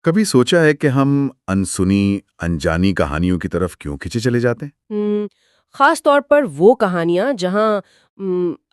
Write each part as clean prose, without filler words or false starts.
کبھی سوچا ہے کہ ہم انسنی انجانی کہانیوں کی طرف کیوں کھینچے چلے جاتے ہیں؟ خاص طور پر وہ کہانیاں جہاں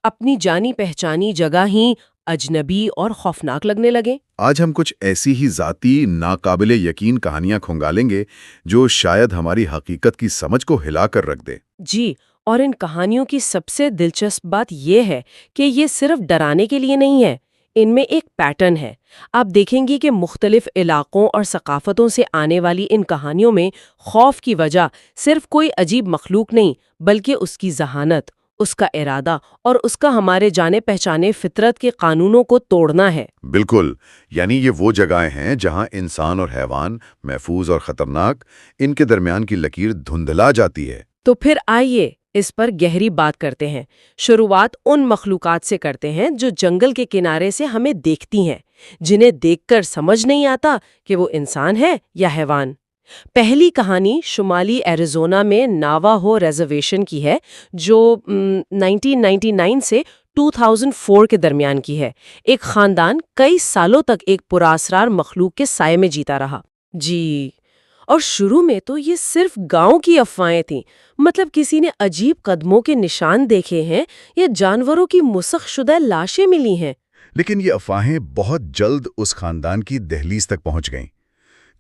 اپنی جانی پہچانی جگہ ہی اجنبی اور خوفناک لگنے لگیں۔ آج ہم کچھ ایسی ہی ذاتی ناقابل یقین کہانیاں کھنگالیں گے جو شاید ہماری حقیقت کی سمجھ کو ہلا کر رکھ دے۔ جی، اور ان کہانیوں کی سب سے دلچسپ بات یہ ہے کہ یہ صرف ڈرانے کے لیے نہیں ہے، ان میں ایک پیٹرن ہے۔ آپ دیکھیں گی کہ مختلف علاقوں اور ثقافتوں سے آنے والی ان کہانیوں میں خوف کی وجہ صرف کوئی عجیب مخلوق نہیں، بلکہ اس کی ذہانت، اس کا ارادہ اور اس کا ہمارے جانے پہچانے فطرت کے قانونوں کو توڑنا ہے۔ بالکل، یعنی یہ وہ جگہیں ہیں جہاں انسان اور حیوان محفوظ اور خطرناک، ان کے درمیان کی لکیر دھندلا جاتی ہے۔ تو پھر آئیے اس پر گہری بات کرتے ہیں۔ شروعات ان مخلوقات سے کرتے ہیں جو جنگل کے کنارے سے ہمیں دیکھتی ہیں، جنہیں دیکھ کر سمجھ نہیں آتا کہ وہ انسان ہے یا حیوان۔ پہلی کہانی شمالی ایریزونا میں ناواہو ریزرویشن کی ہے، جو 1999 سے 2004 کے درمیان کی ہے۔ ایک خاندان کئی سالوں تک ایک پراسرار مخلوق کے سائے میں جیتا رہا۔ جی، اور شروع میں تو یہ صرف گاؤں کی افواہیں تھیں، مطلب کسی نے عجیب قدموں کے نشان دیکھے ہیں یا جانوروں کی مسخ شدہ لاشیں ملی ہیں۔ لیکن یہ افواہیں بہت جلد اس خاندان کی دہلیز تک پہنچ گئیں۔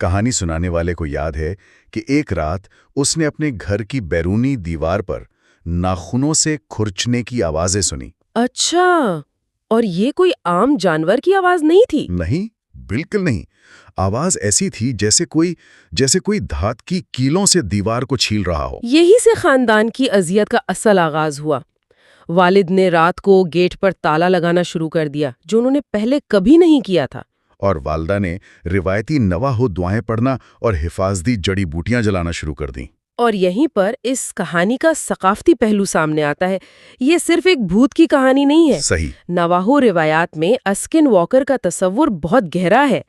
کہانی سنانے والے کو یاد ہے کہ ایک رات اس نے اپنے گھر کی بیرونی دیوار پر ناخنوں سے کھرچنے کی آوازیں سنی۔ اچھا، اور یہ کوئی عام جانور کی آواز نہیں تھی؟ نہیں، بالکل نہیں۔ آواز ایسی تھی جیسے کوئی دھات کی کیلوں سے دیوار کو چھیل رہا ہو۔ یہی سے خاندان کی اذیت کا اصل آغاز ہوا۔ والد نے رات کو گیٹ پر تالا لگانا شروع کر دیا، جو انہوں نے پہلے کبھی نہیں کیا تھا۔ اور والدہ نے روایتی نواہو دعائیں پڑھنا اور حفاظتی جڑی بوٹیاں جلانا شروع کر دیں۔ اور یہیں پر اس کہانی کا ثقافتی پہلو سامنے آتا ہے۔ یہ صرف ایک بھوت کی کہانی نہیں ہے۔ صحیح۔ نواہو روایات میں اسکن واکر کا تصور بہت گہرا ہے۔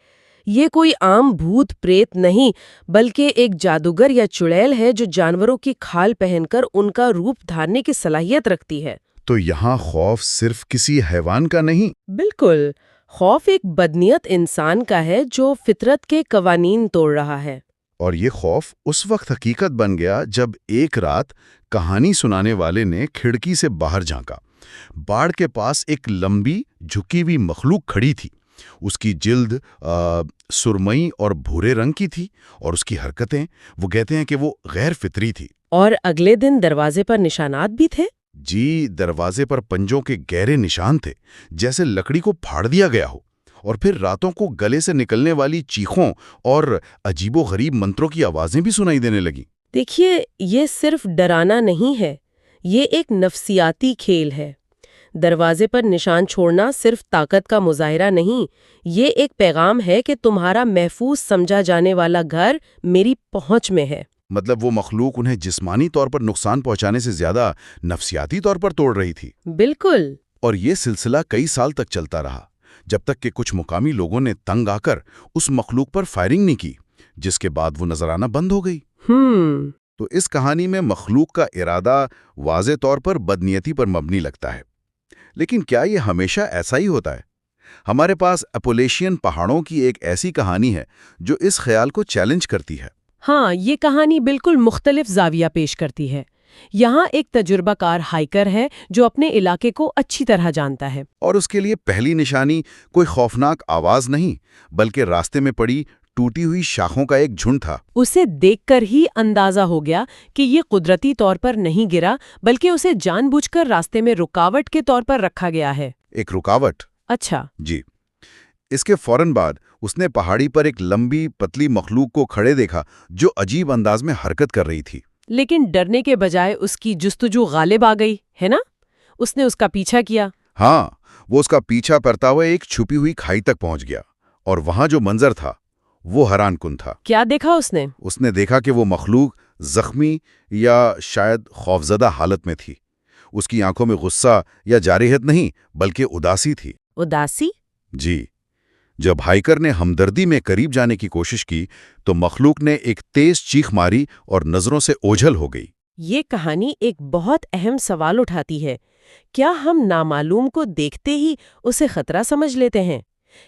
یہ کوئی عام بھوت پریت نہیں، بلکہ ایک جادوگر یا چڑیل ہے جو جانوروں کی کھال پہن کر ان کا روپ دھارنے کی صلاحیت رکھتی ہے۔ تو یہاں خوف صرف کسی حیوان کا نہیں۔ بالکل، خوف ایک بدنیت انسان کا ہے جو فطرت کے قوانین توڑ رہا ہے۔ اور یہ خوف اس وقت حقیقت بن گیا جب ایک رات کہانی سنانے والے نے کھڑکی سے باہر جھانکا۔ باڑ کے پاس ایک لمبی جھکی ہوئی مخلوق کھڑی تھی۔ اس کی جلد سرمئی اور بھورے رنگ کی تھی، اور اس کی حرکتیں، وہ کہتے ہیں کہ وہ غیر فطری تھی۔ اور اگلے دن دروازے پر نشانات بھی تھے۔ جی، دروازے پر پنجوں کے گہرے نشان تھے، جیسے لکڑی کو پھاڑ دیا گیا ہو۔ اور پھر راتوں کو گلے سے نکلنے والی چیخوں اور عجیب و غریب منتروں کی آوازیں بھی سنائی دینے لگیں۔ دیکھیے، یہ صرف ڈرانا نہیں ہے، یہ ایک نفسیاتی کھیل ہے۔ دروازے پر نشان چھوڑنا صرف طاقت کا مظاہرہ نہیں، یہ ایک پیغام ہے کہ تمہارا محفوظ سمجھا جانے والا گھر میری پہنچ میں ہے۔ مطلب وہ مخلوق انہیں جسمانی طور پر نقصان پہنچانے سے زیادہ نفسیاتی طور پر توڑ رہی تھی۔ بالکل۔ اور یہ سلسلہ کئی سال تک چلتا رہا، جب تک کہ کچھ مقامی لوگوں نے تنگ آ کر اس مخلوق پر فائرنگ نہیں کی، جس کے بعد وہ نظر آنا بند ہو گئی۔ تو اس کہانی میں مخلوق کا ارادہ واضح طور پر بدنیتی پر مبنی لگتا ہے۔ لیکن کیا یہ ہمیشہ ایسا ہی ہوتا ہے؟ ہمارے پاس اپولیشین پہاڑوں کی ایک ایسی کہانی ہے جو اس خیال کو چیلنج کرتی ہے۔ ہاں، یہ کہانی بالکل مختلف زاویہ پیش کرتی ہے۔ یہاں ایک تجربہ کار ہائیکر ہے جو اپنے علاقے کو اچھی طرح جانتا ہے، اور اس کے لیے پہلی نشانی کوئی خوفناک آواز نہیں، بلکہ راستے میں پڑی ٹوٹی ہوئی شاخوں کا ایک جھنڈ تھا۔ اسے دیکھ کر ہی اندازہ ہو گیا کہ یہ قدرتی طور پر نہیں گرا، بلکہ اسے جان بوجھ کر راستے میں رکاوٹ کے طور پر رکھا گیا ہے۔ ایک رکاوٹ؟ اچھا۔ جی۔ اس کے فوراً بعد اس نے پہاڑی پر ایک لمبی پتلی مخلوق کو کھڑے دیکھا جو عجیب انداز میں حرکت کر رہی تھی۔ لیکن ڈرنے کے بجائے اس کی جستجو غالب آ گئی ہے نا؟ اس نے اس کا پیچھا کیا۔ ہاں، وہ اس کا پیچھا کرتا ہوا ایک چھپی ہوئی کھائی تک پہنچ گیا، اور وہاں جو منظر تھا وہ حیران کن تھا۔ کیا دیکھا اس نے؟ اس نے دیکھا کہ وہ مخلوق زخمی یا شاید خوفزدہ حالت میں تھی۔ اس کی آنکھوں میں غصہ یا جارحیت نہیں، بلکہ اداسی تھی۔ اداسی؟ جی۔ جب ہائیکر نے ہمدردی میں قریب جانے کی کوشش کی تو مخلوق نے ایک تیز چیخ ماری اور نظروں سے اوجھل ہو گئی۔ یہ کہانی ایک بہت اہم سوال اٹھاتی ہے۔ کیا ہم نامعلوم کو دیکھتے ہی اسے خطرہ سمجھ لیتے ہیں؟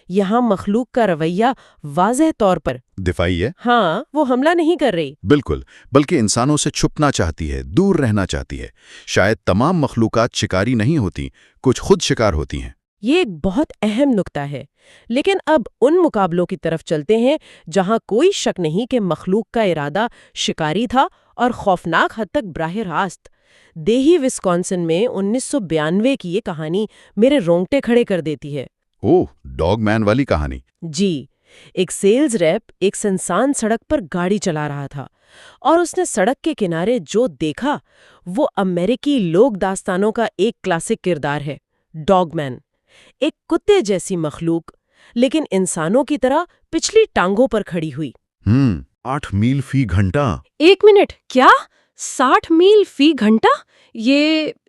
یہاں مخلوق کا رویہ واضح طور پر دفاعی ہے؟ ہاں، وہ حملہ نہیں کر رہی۔ بالکل، بلکہ انسانوں سے چھپنا چاہتی ہے، دور رہنا چاہتی ہے۔ شاید تمام مخلوقات شکاری نہیں ہوتی، کچھ خود شکار ہوتی ہیں۔ یہ ایک بہت اہم نکتہ ہے، لیکن اب ان مقابلوں کی طرف چلتے ہیں جہاں کوئی شک نہیں کہ مخلوق کا ارادہ شکاری تھا اور خوفناک حد تک براہ راست۔ دیہی وسکونسن میں 1992 کی یہ کہانی میرے رونگٹے کھڑے کر دیتی ہے۔ اوہ، ڈاگ مین والی کہانی؟ جی، ایک سیلز ریپ ایک سنسان سڑک پر گاڑی چلا رہا تھا اور اس نے سڑک کے کنارے جو دیکھا وہ امریکی لوک داستانوں کا ایک کلاسک کردار ہے، ڈاگ مین۔ ایک کتے جیسی مخلوق، لیکن انسانوں کی طرح پچھلی ٹانگوں پر کھڑی ہوئی۔ 8 میل فی گھنٹہ؟ ایک منٹ، کیا 60 میل فی گھنٹہ؟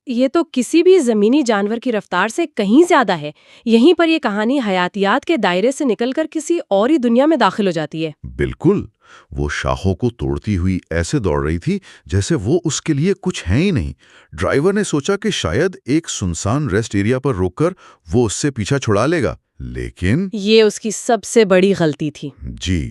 یہ تو کسی بھی زمینی جانور کی رفتار سے کہیں زیادہ ہے۔ یہیں پر یہ کہانی حیاتیات کے دائرے سے نکل کر کسی اور ہی دنیا میں داخل ہو جاتی ہے۔ بالکل، وہ شاخوں کو توڑتی ہوئی ایسے دوڑ رہی تھی جیسے وہ اس کے لیے کچھ ہے ہی نہیں۔ ڈرائیور نے سوچا کہ شاید ایک سنسان ریسٹ ایریا پر روک کر وہ اس سے پیچھا چھڑا لے گا، لیکن یہ اس کی سب سے بڑی غلطی تھی۔ جی،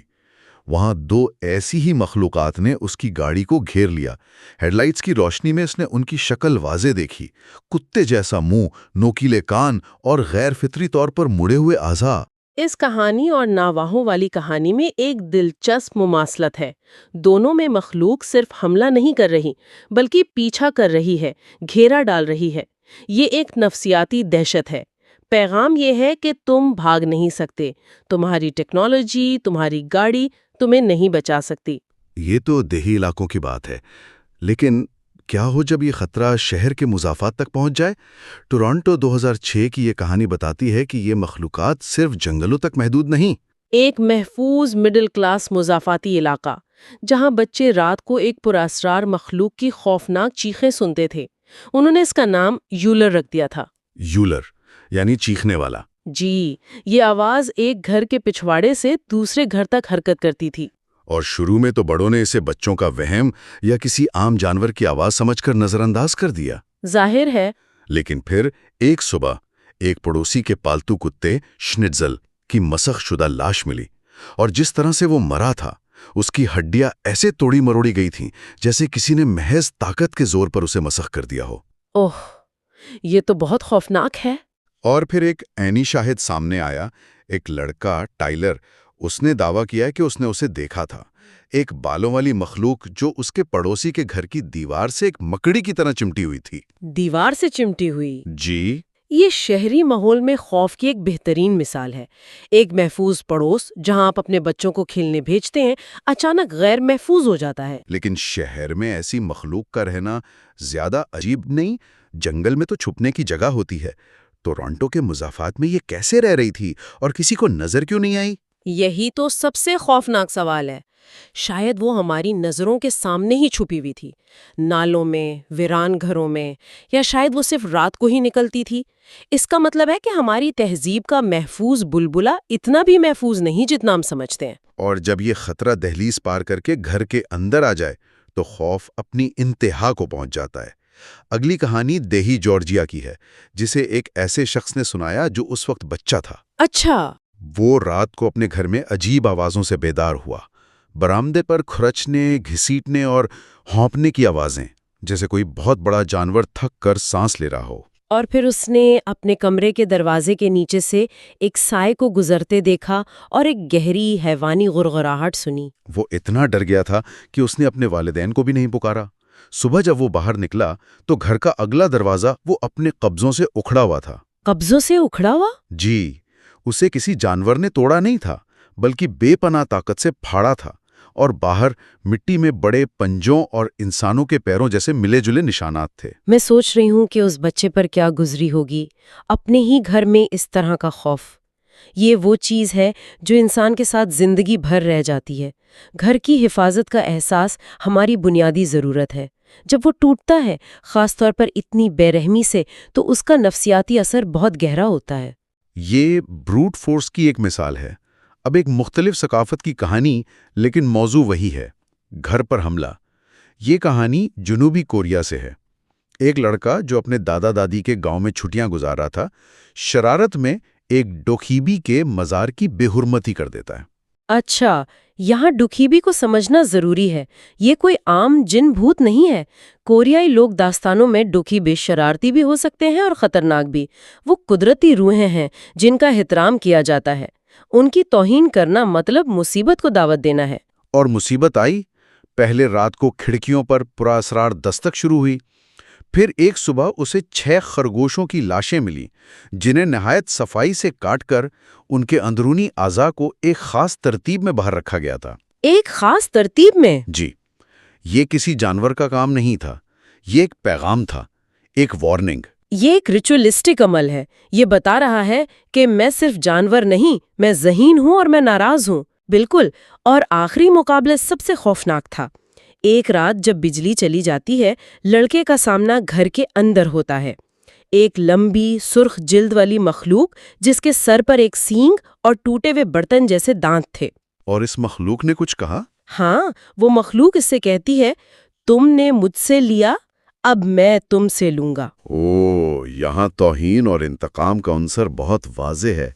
وہاں 2 ایسی ہی مخلوقات نے اس کی گاڑی کو گھیر لیا۔ ہیڈ لائٹس کی روشنی میں اس نے ان کی شکل واضح دیکھی، کتے جیسا منہ، نوکیلے کان اور غیر فطری طور پر مڑے ہوئے اعضاء۔ اس کہانی اور ناواہوں والی کہانی میں ایک دلچسپ مماثلت ہے۔ دونوں میں مخلوق صرف حملہ نہیں کر رہی بلکہ پیچھا کر رہی ہے، گھیرا ڈال رہی ہے۔ یہ ایک نفسیاتی دہشت ہے۔ پیغام یہ ہے کہ تم بھاگ نہیں سکتے، تمہاری ٹیکنالوجی، تمہاری گاڑی تمہیں نہیں بچا سکتی۔ یہ تو دیہی علاقوں کی بات ہے، لیکن کیا ہو جب یہ خطرہ شہر کے مضافات تک پہنچ جائے؟ ٹورانٹو 2006 کی یہ کہانی بتاتی ہے کہ یہ مخلوقات صرف جنگلوں تک محدود نہیں۔ ایک محفوظ مڈل کلاس مضافاتی علاقہ جہاں بچے رات کو ایک پراسرار مخلوق کی خوفناک چیخیں سنتے تھے۔ انہوں نے اس کا نام یولر رکھ دیا تھا۔ یولر یعنی چیخنے والا؟ جی، یہ آواز ایک گھر کے پچھواڑے سے دوسرے گھر تک حرکت کرتی تھی۔ اور شروع میں تو بڑوں نے اسے بچوں کا وہم یا کسی عام جانور کی آواز سمجھ کر نظر انداز کر دیا۔ ظاہر ہے۔ لیکن پھر ایک صبح ایک پڑوسی کے پالتو کتے شنٹزل کی مسخ شدہ لاش ملی، اور جس طرح سے وہ مرا تھا اس کی ہڈیاں ایسے توڑی مروڑی گئی تھیں جیسے کسی نے محض طاقت کے زور پر اسے مسخ کر دیا ہو۔ اوہ، یہ تو بہت خوفناک ہے۔ اور پھر ایک عینی شاہد سامنے آیا، ایک لڑکا ٹائلر۔ اس نے دعویٰ کیا کہ اس نے اسے دیکھا تھا، ایک بالوں والی مخلوق جو اس کے پڑوسی کے گھر کی دیوار سے ایک مکڑی کی طرح چمٹی ہوئی تھی۔ دیوار سے چمٹی ہوئی؟ جی، یہ شہری ماحول میں خوف کی ایک بہترین مثال ہے۔ ایک محفوظ پڑوس جہاں آپ اپنے بچوں کو کھیلنے بھیجتے ہیں اچانک غیر محفوظ ہو جاتا ہے۔ لیکن شہر میں ایسی مخلوق کا رہنا زیادہ عجیب نہیں؟ جنگل میں تو چھپنے کی جگہ ہوتی ہے۔ ٹورانٹو کے مضافات میں یہ کیسے رہ رہی تھی اور کسی کو نظر کیوں نہیں آئی؟ یہی تو سب سے خوفناک سوال ہے۔ شاید وہ ہماری نظروں کے سامنے ہی چھپی ہوئی تھی، نالوں میں، ویران گھروں میں، یا شاید وہ صرف رات کو ہی نکلتی تھی۔ اس کا مطلب ہے کہ ہماری تہذیب کا محفوظ بلبلا اتنا بھی محفوظ نہیں جتنا ہم سمجھتے ہیں۔ اور جب یہ خطرہ دہلیز پار کر کے گھر کے اندر آ جائے تو خوف اپنی انتہا کو پہنچ جاتا ہے۔ اگلی کہانی دیہی جارجیا کی ہے، جسے ایک ایسے شخص نے سنایا جو اس وقت بچہ تھا۔ اچھا۔ وہ رات کو اپنے گھر میں عجیب آوازوں سے بیدار ہوا، برآمدے پر کھرچنے، گھسیٹنے اور ہونپنے کی آوازیں، جیسے کوئی بہت بڑا جانور تھک کر سانس لے رہا ہو۔ اور پھر اس نے اپنے کمرے کے دروازے کے نیچے سے ایک سائے کو گزرتے دیکھا اور ایک گہری حیوانی غرغراہٹ سنی۔ وہ اتنا ڈر گیا تھا کہ اس نے اپنے والدین کو بھی نہیں پکارا۔ صبح جب وہ باہر نکلا تو گھر کا اگلا دروازہ وہ اپنے قبضوں سے اکھڑا ہوا تھا۔ قبضوں سے اکھڑا ہوا؟ جی، اسے کسی جانور نے توڑا نہیں تھا، بلکہ بے پناہ طاقت سے پھاڑا تھا، اور باہر مٹی میں بڑے پنجوں اور انسانوں کے پیروں جیسے ملے جلے نشانات تھے۔ میں سوچ رہی ہوں کہ اس بچے پر کیا گزری ہوگی، اپنے ہی گھر میں اس طرح کا خوف۔ یہ وہ چیز ہے جو انسان کے ساتھ زندگی بھر رہ جاتی ہے۔ گھر کی حفاظت کا احساس ہماری بنیادی ضرورت ہے۔ جب وہ ٹوٹتا ہے، خاص طور پر اتنی بے رحمی سے، تو اس کا نفسیاتی اثر بہت گہرا ہوتا ہے۔ یہ بروٹ فورس کی ایک مثال ہے۔ اب ایک مختلف ثقافت کی کہانی، لیکن موضوع وہی ہے، گھر پر حملہ۔ یہ کہانی جنوبی کوریا سے ہے۔ ایک لڑکا جو اپنے دادا دادی کے گاؤں میں چھٹیاں گزار رہا تھا، شرارت میں ایک ڈوکیبی کے مزار کی بے حرمتی کر دیتا ہے۔ اچھا، یہاں ڈکھیبی کو سمجھنا ضروری ہے۔ یہ کوئی عام جن بھوت نہیں ہے۔ کوریائی لوگ داستانوں میں ڈکھیبے شرارتی بھی ہو سکتے ہیں اور خطرناک بھی۔ وہ قدرتی روحیں ہیں جن کا احترام کیا جاتا ہے۔ ان کی توہین کرنا مطلب مصیبت کو دعوت دینا ہے۔ اور مصیبت آئی۔ پہلے رات کو کھڑکیوں پر پرا اسرار دستک شروع ہوئی۔ پھر ایک صبح اسے 6 خرگوشوں کی لاشیں ملیں، جنہیں نہایت صفائی سے کاٹ کر ان کے اندرونی اعضاء کو ایک خاص ترتیب میں باہر رکھا گیا تھا۔ ایک خاص ترتیب میں؟ جی، یہ کسی جانور کا کام نہیں تھا، یہ ایک پیغام تھا، ایک وارننگ۔ یہ ایک ریچولسٹک عمل ہے۔ یہ بتا رہا ہے کہ میں صرف جانور نہیں، میں ذہین ہوں اور میں ناراض ہوں۔ بالکل۔ اور آخری مقابلہ سب سے خوفناک تھا۔ ایک رات جب بجلی چلی جاتی ہے، لڑکے کا سامنا گھر کے اندر ہوتا ہے۔ ایک لمبی سرخ جلد والی مخلوق جس کے سر پر ایک سینگ اور ٹوٹے ہوئے برتن جیسے دانت تھے۔ اور اس مخلوق نے کچھ کہا؟ ہاں، وہ مخلوق اس سے کہتی ہے، تم نے مجھ سے لیا، اب میں تم سے لوں گا۔ یہاں توہین اور انتقام کا عنصر بہت واضح ہے۔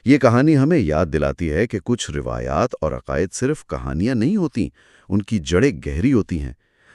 یہ کہانی ہمیں یاد دلاتی ہے کہ کچھ روایات اور عقائد صرف کہانیاں نہیں ہوتی، ان کی جڑیں گہری ہوتی ہیں۔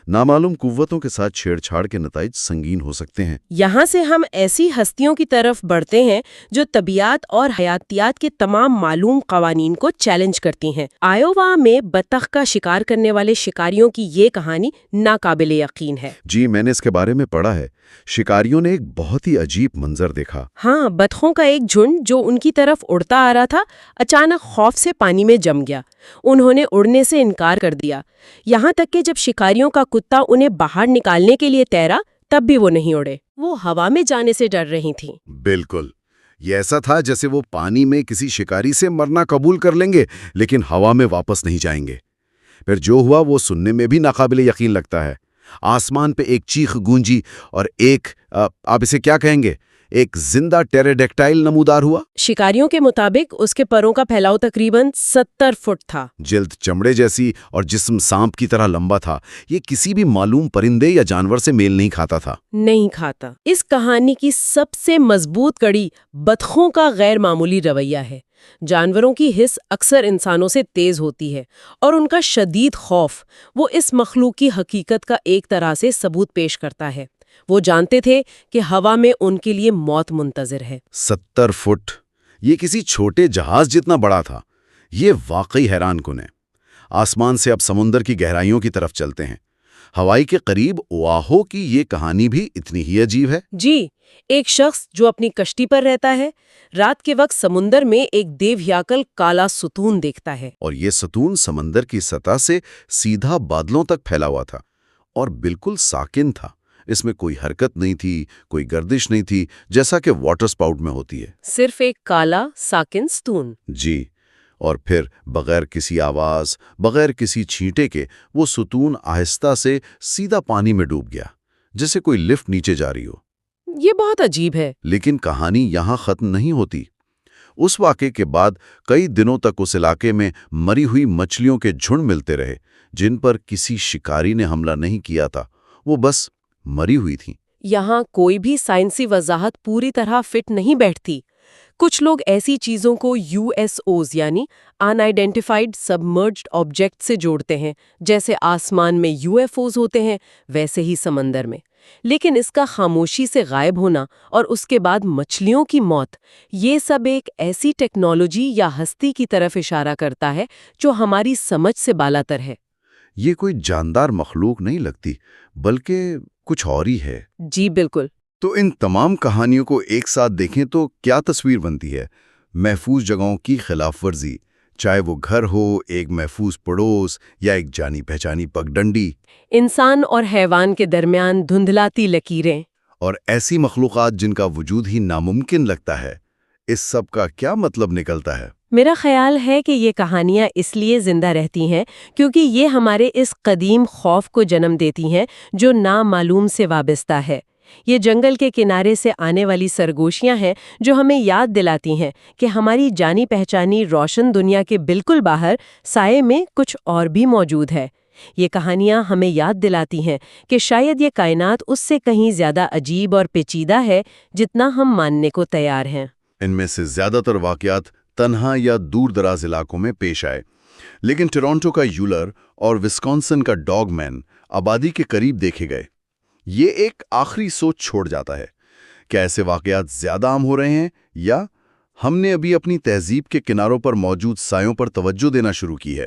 نامعلوم قوتوں کے ساتھ چھیڑ چھاڑ کے نتائج سنگین ہو سکتے ہیں۔ یہاں سے ہم ایسی ہستیوں کی طرف بڑھتے ہیں جو طبیعت اور حیاتیات کے تمام معلوم قوانین کو چیلنج کرتی ہیں۔ آیووا میں بطخ کا شکار کرنے والے شکاریوں کی یہ کہانی ناقابل یقین ہے۔ جی، میں نے اس کے بارے میں پڑھا ہے۔ شکاریوں نے ایک بہت ہی عجیب منظر دیکھا۔ ہاں، بطخوں کا ایک جھنڈ جو ان کی طرف اڑتا آ رہا تھا، اچانک خوف سے پانی میں جم گیا۔ انہوں نے اڑنے سے انکار کر دیا، یہاں تک کہ جب شکاریوں کا کتا انہیں باہر نکالنے کے لیے تیرا، تب بھی وہ نہیں اڑے۔ وہ ہوا میں جانے سے ڈر رہی تھیں۔ بالکل، یہ ایسا تھا جیسے وہ پانی میں کسی شکاری سے مرنا قبول کر لیں گے لیکن ہوا میں واپس نہیں جائیں گے۔ پھر جو ہوا وہ سننے میں بھی ناقابل یقین لگتا ہے۔ آسمان پہ ایک چیخ گونجی اور ایک آپ اسے کیا کہیں گے، ایک زندہ ٹیراڈیکٹائل نمودار ہوا۔ شکاریوں کے مطابق اس کے پروں کا پھیلاؤ تقریباً 70 فٹ تھا۔ جلد چمڑے جیسی اور جسم سانپ کی طرح لمبا تھا۔ یہ کسی بھی معلوم پرندے یا جانور سے میل نہیں کھاتا تھا۔ نہیں کھاتا۔ اس کہانی کی سب سے مضبوط کڑی بطخوں کا غیر معمولی رویہ ہے۔ جانوروں کی حس اکثر انسانوں سے تیز ہوتی ہے اور ان کا شدید خوف وہ اس مخلوق کی حقیقت کا ایک طرح سے ثبوت پیش کرتا ہے۔ وہ جانتے تھے کہ ہوا میں ان کے لیے موت منتظر ہے۔ 70 فٹ، یہ کسی چھوٹے جہاز جتنا بڑا تھا۔ یہ واقعی حیران کن ہے۔ آسمان سے اب سمندر کی گہرائیوں کی طرف چلتے ہیں۔ ہوائی کے قریب اوآہو کی یہ کہانی بھی اتنی ہی عجیب ہے۔ جی، ایک شخص جو اپنی کشتی پر رہتا ہے، رات کے وقت سمندر میں ایک دیویاکل کالا ستون دیکھتا ہے۔ اور یہ ستون سمندر کی سطح سے سیدھا بادلوں تک پھیلا ہوا تھا اور بالکل ساکن تھا۔ اس میں کوئی حرکت نہیں تھی، کوئی گردش نہیں تھی، جیسا کہ واٹر سپاؤٹ میں ہوتی ہے۔ صرف ایک کالا ساکن ستون۔ جی، اور پھر بغیر کسی آواز، بغیر کسی چھینٹے کے وہ ستون آہستہ سے سیدھا پانی میں ڈوب گیا، جیسے کوئی لفٹ نیچے جا رہی ہو۔ یہ بہت عجیب ہے۔ لیکن کہانی یہاں ختم نہیں ہوتی۔ اس واقعے کے بعد کئی دنوں تک اس علاقے میں مری ہوئی مچھلیوں کے جھنڈ ملتے رہے، جن پر کسی شکاری نے حملہ نہیں کیا تھا، وہ بس مری ہوئی تھیں۔ یہاں کوئی بھی سائنسی وضاحت پوری طرح فٹ نہیں بیٹھتی۔ کچھ لوگ ایسی چیزوں کو USOs یعنی ان آئیڈینٹیفائڈ سبمرجڈ آبجیکٹ سے جوڑتے ہیں، جیسے آسمان میں UFOs ہوتے ہیں، ویسے ہی سمندر میں۔ لیکن اس کا خاموشی سے غائب ہونا اور اس کے بعد مچھلیوں کی موت، یہ سب ایک ایسی ٹیکنالوجی یا ہستی کی طرف اشارہ کرتا ہے جو ہماری سمجھ سے بالاتر ہے۔ یہ کوئی جاندار مخلوق نہیں لگتی، بلکہ کچھ اور ہی ہے۔ جی بالکل۔ تو ان تمام کہانیوں کو ایک ساتھ دیکھیں تو کیا تصویر بنتی ہے؟ محفوظ جگہوں کی خلاف ورزی، چاہے وہ گھر ہو، ایک محفوظ پڑوس یا ایک جانی پہچانی پگڈنڈی۔ انسان اور حیوان کے درمیان دھندلاتی لکیریں۔ اور ایسی مخلوقات جن کا وجود ہی ناممکن لگتا ہے۔ اس سب کا کیا مطلب نکلتا ہے؟ میرا خیال ہے کہ یہ کہانیاں اس لیے زندہ رہتی ہیں کیونکہ یہ ہمارے اس قدیم خوف کو جنم دیتی ہیں جو نامعلوم سے وابستہ ہے۔ یہ جنگل کے کنارے سے آنے والی سرگوشیاں ہیں جو ہمیں یاد دلاتی ہیں کہ ہماری جانی پہچانی روشن دنیا کے بالکل باہر سائے میں کچھ اور بھی موجود ہے۔ یہ کہانیاں ہمیں یاد دلاتی ہیں کہ شاید یہ کائنات اس سے کہیں زیادہ عجیب اور پیچیدہ ہے جتنا ہم ماننے کو تیار ہیں۔ ان میں سے زیادہ تر واقعات تنہا یا دور دراز علاقوں میں پیش آئے، لیکن ٹورانٹو کا یولر اور وسکونسن کا ڈاگ مین آبادی کے قریب دیکھے گئے۔ یہ ایک آخری سوچ چھوڑ جاتا ہے، کیا ایسے واقعات زیادہ عام ہو رہے ہیں یا ہم نے ابھی اپنی تہذیب کے کناروں پر موجود سایوں پر توجہ دینا شروع کی ہے؟